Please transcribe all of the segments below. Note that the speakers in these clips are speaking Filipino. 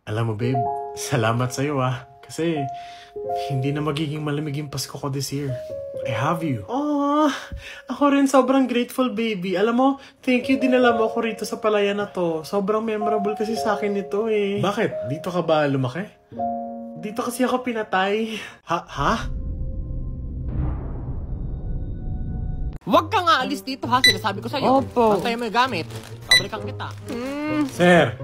Alam mo, babe, salamat sa'yo Kasi hindi na magiging malamig yung Pasko ko this year. I have you. Oh, ako rin sobrang grateful, baby. Alam mo, thank you dinala mo ako rito sa palayan na to. Sobrang memorable kasi sa akin ito eh. Bakit? Dito ka ba lumaki? Dito kasi ako pinatay. Ha? Huwag kang aalis dito ha, sinasabi ko sa'yo. Opo. Bantayan mo yung gamit. Pabalikan kita. Sir,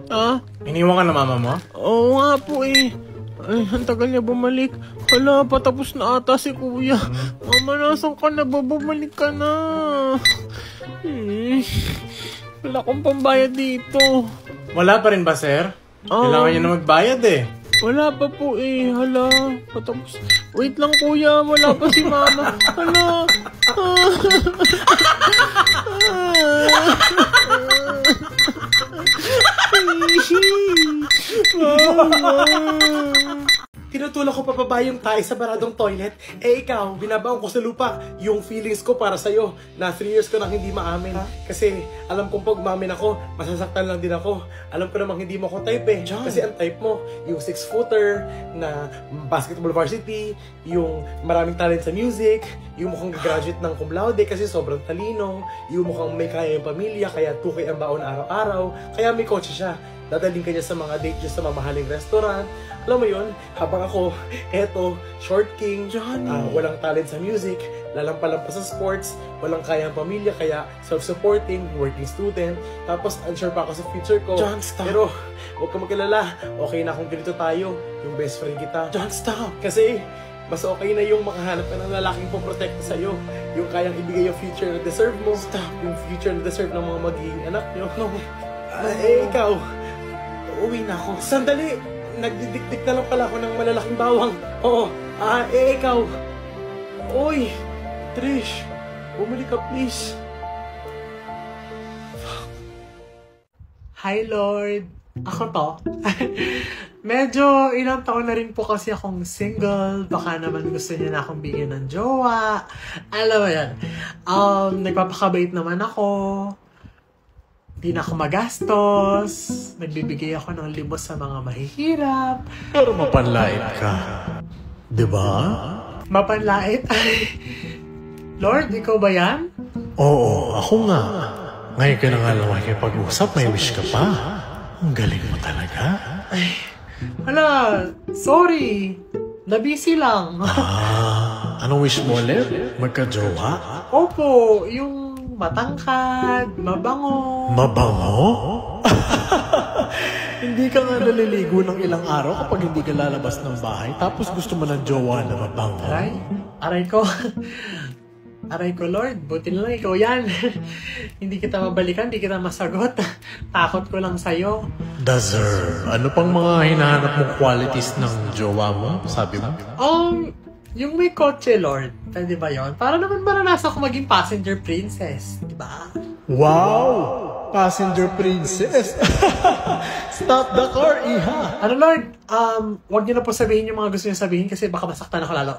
iniwan ka na mama mo? Oo nga po eh. Ay, ang tagal niya bumalik. Hala, patapos na ata si kuya. Mama, nasan ka na? Bumalik ka na. Wala akong pambayad dito. Wala pa rin ba, sir? Kailangan niya na magbayad eh. Wala pa po eh. Hala, patapos. Wait lang kuya, wala pa si mama. Hala. Tinutulak ko pababa yung tae sa baradong toilet. Eh ikaw, binabaon ko sa lupa yung feelings ko para sa'yo na 3 years ko nang hindi maamin. Kasi alam kong pag umamin ako, masasaktan lang din ako. Alam ko namang hindi mo ako type eh. John. Kasi ang type mo, yung 6-footer na basketball varsity, yung maraming talent sa music, yung mukhang graduate ng cum laude kasi sobrang talino, yung mukhang may kaya yung pamilya, kaya 2K ang baon araw-araw, kaya may kotse siya. Dadaling ka niya sa mga date niya sa mamahaling restaurant. Alam mo yun, habang ako, eto, short king, walang talent sa music, lalampalampa sa sports, walang kayang pamilya, kaya self-supporting, working student, tapos unsure pa ako sa future ko. John, stop. Pero, huwag ka mag-alala, okay na kung ganito tayo, yung best friend kita. John, stop. Kasi, mas okay na yung makahanap ka ng lalaking poprotekta sa'yo, yung kayang ibigay yung future na deserve mo, yung future na deserve ng mga magiging anak nyo. Ikaw, uuwi na ako. Sandali! Nagdidikdik na lang pala ako ng malalaking bawang. Oo. Ikaw. Uy, Trish. Bumalik ka, please. Hi, Lord. Ako to. Medyo ilang taon na rin po kasi akong single. Baka naman gusto niya na akong bigyan ng jowa. Alam mo yan. Nagpapakabait naman ako. Di na ako magastos. Nagbibigay ako ng limos sa mga mahihirap. Pero mapanlait ka. Diba? Mapanlait? Ay, Lord, ikaw ba yan? Oo, ako nga. Ngayon ka na nga lang makikipag-usap, may wish ka pa. Ang galing mo talaga. Ay, hala, sorry. Nabisi lang. Anong wish mo ulit? Magka-jowa? Opo, yung matangkad, mabango. Mabango? Hindi ka nga naliligo ng ilang araw kapag hindi ka lalabas ng bahay tapos gusto mo ng jowa na mabango. Aray ko. Aray ko, Lord. Buti na lang ikaw yan. Hindi kita mabalikan, hindi kita masagot. Takot ko lang sa'yo. Deserve. Ano pang mga hinahanap mong qualities ng jowa mo? Sabi mo? Yung may kotse, Lord. Pwede ba yun? Para naman maranasan ko maging passenger princess. Diba? Wow! Passenger princess! Stop the car, iha! Ano, Lord? Huwag niyo na po sabihin yung mga gusto niyo sabihin kasi baka masaktan ako lalo.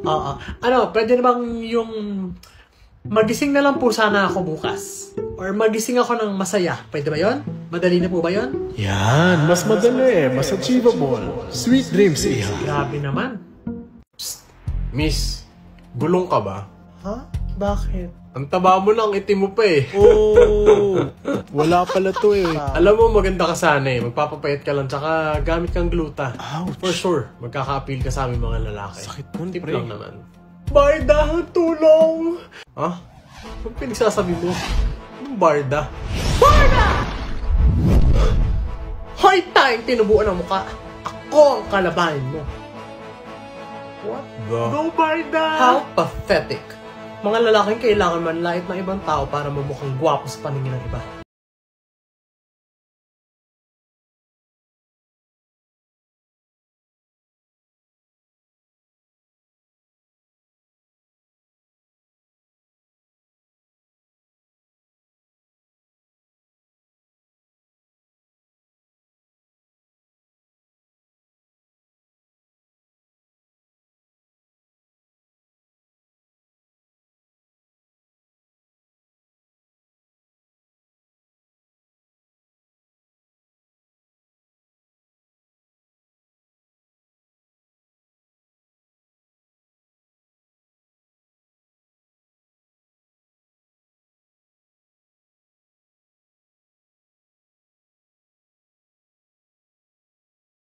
Oo. Pwede na bang yung magising na lang po sana ako bukas? Or magising ako ng masaya? Pwede ba yun? Madali na po ba yun? Yan! Mas madali. Mas achievable. Sweet dreams, iha. Grabe naman. Miss, gulong ka ba? Ha? Bakit? Ang taba mo lang, itim mo pa eh. Wala pala to eh. Alam mo, maganda ka sana eh. Magpapapayat ka lang, tsaka gamit kang gluta. Ouch. For sure, magkaka-appeal ka sa aming mga lalaki. Sakit nun, Tip pre. lang naman. Barda, tulong! Ha? Anong pinagsasabi mo? Anong barda? Barda! Hoy, tayong tinubuan ang mukha. Ako ang kalabanin mo. What? No, Barda! How pathetic. Mga lalaking kailangan manlait ng ibang tao para mamukhang gwapo sa paningin ng iba.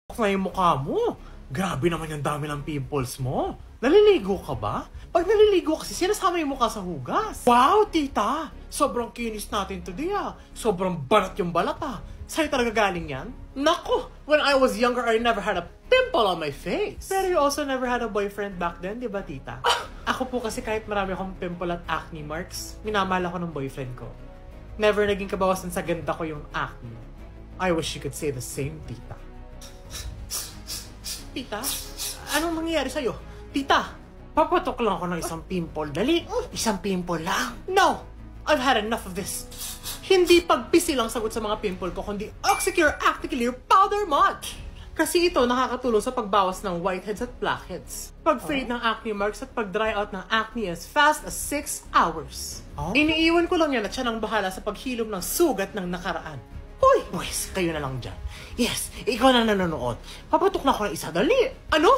na yung mukha mo. Grabe naman yung dami ng pimples mo. Naliligo ka ba? Pag naliligo kasi, sinasama yung mukha sa hugas. Wow, tita! Sobrang kinis natin today Sobrang balat yung balat Sa'yo talaga galing yan? Nako! When I was younger, I never had a pimple on my face. Pero you also never had a boyfriend back then, di ba tita? Ako po kasi kahit marami akong pimple at acne marks, minamahal ako ng boyfriend ko. Never naging kabawasan sa ganda ko yung acne. I wish you could say the same, tita. Tita, anong nangyayari sa'yo? Tita, papatok lang ako ng isang pimple. Dali, isang pimple lang. No! I've had enough of this. Hindi pagpisi lang sagot sa mga pimple ko, kundi Oxycure Acne Clear Powder Mod. Kasi ito nakakatulong sa pagbawas ng whiteheads at blackheads. Pag-fade ng acne marks at pag-dry out ng acne as fast as 6 hours. Iniiwan ko lang yan at siya nang bahala sa paghilom ng sugat ng nakaraan. Hoy, boys, kayo na lang dyan. Yes, ikaw na nanonood. Papatok na ako ng isa. Dali! Ano?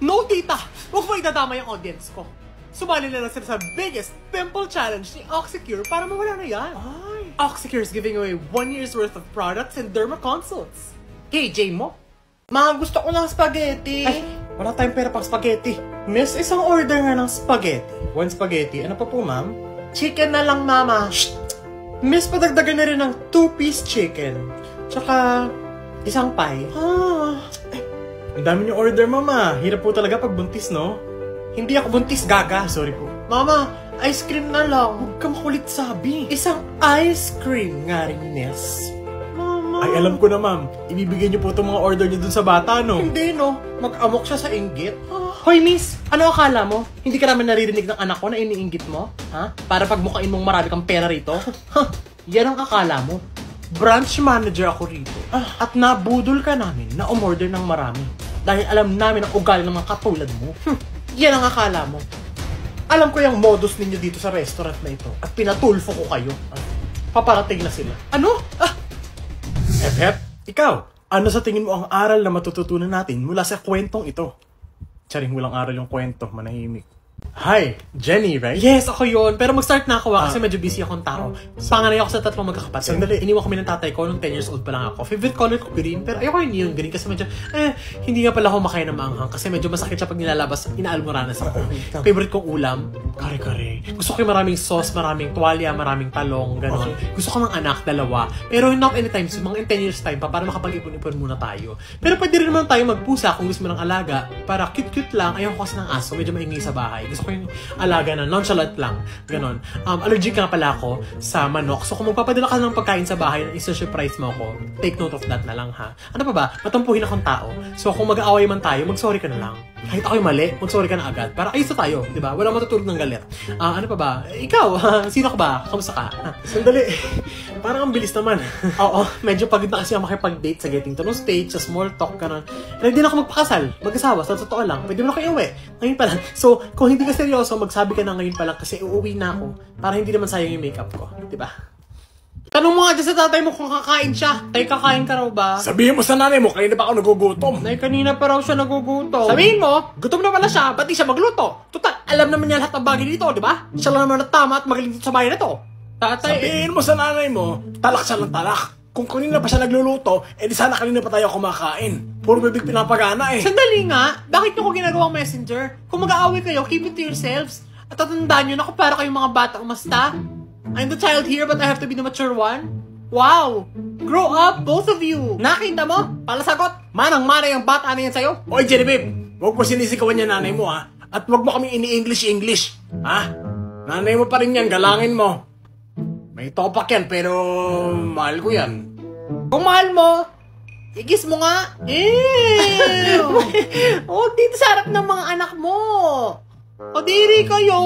No, tita! Huwag mo idadama yung audience ko. Sumali na lang sila sa biggest pimple challenge ni Oxycure para mawala na yan. Oxycure is giving away 1 year's worth of products and derma consults. KJ mo? Ma, gusto ko ng spaghetti. Ay, wala tayong pera pang spaghetti. Miss, isang order nga ng spaghetti. 1 spaghetti. Ano pa po, ma'am? Chicken na lang, mama. Shh! Miss, padagdagan na rin ng 2-piece chicken. Tsaka, isang pie. Ang dami niyo order, mama. Hirap po talaga pag buntis, no? Hindi ako buntis, gaga. Sorry po. Mama, ice cream na lang. Huwag ka makulit sabi. Isang ice cream nga rin, Miss. Mama. Ay, alam ko na, ma'am. Ibibigay niyo po itong mga order niyo dun sa bata, no? Hindi, no. Mag-amok siya sa inggit. Hoy, miss! Ano akala mo? Hindi ka naman naririnig ng anak ko na iniinggit mo? Ha? Para pagmukain mong marami kang pera rito? Yan ang akala mo. Branch manager ako rito. At nabudol ka namin na umorder ng marami. Dahil alam namin ang ugali ng mga katulad mo. Yan ang akala mo. Alam ko yung modus ninyo dito sa restaurant na ito. At pinatulfo ko kayo. Paparating na sila. Ano? Ikaw, ano sa tingin mo ang aral na matututunan natin mula sa kwentong ito? Charing walang aral yung kwento, manahimik. Hi, Jenny, right? Yes, ako yun. Pero mag-start na ako kasi medyo busy akong tao. Panganay ako sa 3 magkakapatid. Sandali, iniwan kami ng tatay ko nung 10 years old pa lang ako. Favorite color ko green, pero ayoko yun yung green kasi medyo, hindi nga pala ako makain ng maanghang kasi medyo masakit siya pag nilalabas, inaalmoranas ako. Favorite kong ulam, kare-kare. Gusto ko yung maraming sauce, maraming tuwalya, maraming talong, gano'n. Gusto ko ng anak, 2. Pero not anytime soon, mga in 10 years time pa, para makapag-ipon-ipon muna tayo. Pero pwede rin naman tayo magpusa kung gusto mo ng alaga, para cute-cute lang. Ayoko kasi ng aso, medyo maingay sa bahay. Gusto ko yung alaga na nonchalant lang. Ganon. Allergic nga pala ako sa manok. So kung magpapadala ka ng pagkain sa bahay na isa-surprise mo ako, take note of that na lang ha. Ano pa ba? Matampuhin akong tao. So kung mag-aaway man tayo, mag-sorry ka na lang. Kahit ako'y mali, mag-sorry ka na agad. Para ayos na tayo, di ba? Wala matutulog ng galit. Ano pa ba? Ikaw, sino ka ba? Kamusta ka? Sandali. Parang ang bilis naman. Oo, medyo pagod na kasi ako makipag-date sa getting to know stage, sa small talk, ganon. Ready na ako magpakasal, mag-asawa, sa totoo lang. Pwede mo na kayo uwi. Ngayon pa lang. So, kung hindi ka seryoso, magsabi ka na ngayon pa lang kasi uuwi na ako para hindi naman sayang yung makeup ko. Di ba? Tanong mo nga dyan sa tatay mo kung kakain siya. Tay, kakain ka raw ba? Sabihin mo sa nanay mo, kanina pa ako nagugutom. Nay, kanina pa raw siya nagugutom. Sabihin mo, gutom na pala siya, ba't di siya magluto? Total, alam naman niya lahat ng bagay dito, di ba? Siya lang naman na tama at magaling dito sa bahay na to. Tatay, Sabihin mo sa nanay mo, talak siya ng talak. Kung kanina pa siya nagluluto, edi sana kanina pa tayo kumakain. Puro bibig pinapagana eh. Sandali nga, bakit nyo ko ginagawang messenger? Kung mag-aaway kayo, keep it to yourselves. At tatandaan nyo na kung para kayong mga bata umasta. I'm the child here but I have to be the mature one. Wow! Grow up, both of you! Nakita mo? Palasagot! Manang-mana yung bata na yan sa'yo. Oy, Genevieve, huwag mo sinisigawan niya nanay mo ha. At huwag mo kami ini-English. Ha? Nanay mo pa rin yan, galangin mo. May topak yan, pero mahal ko yan. Kung mahal mo, igis mo nga. Oh, dito sa harap ng mga anak mo. O diri kayo.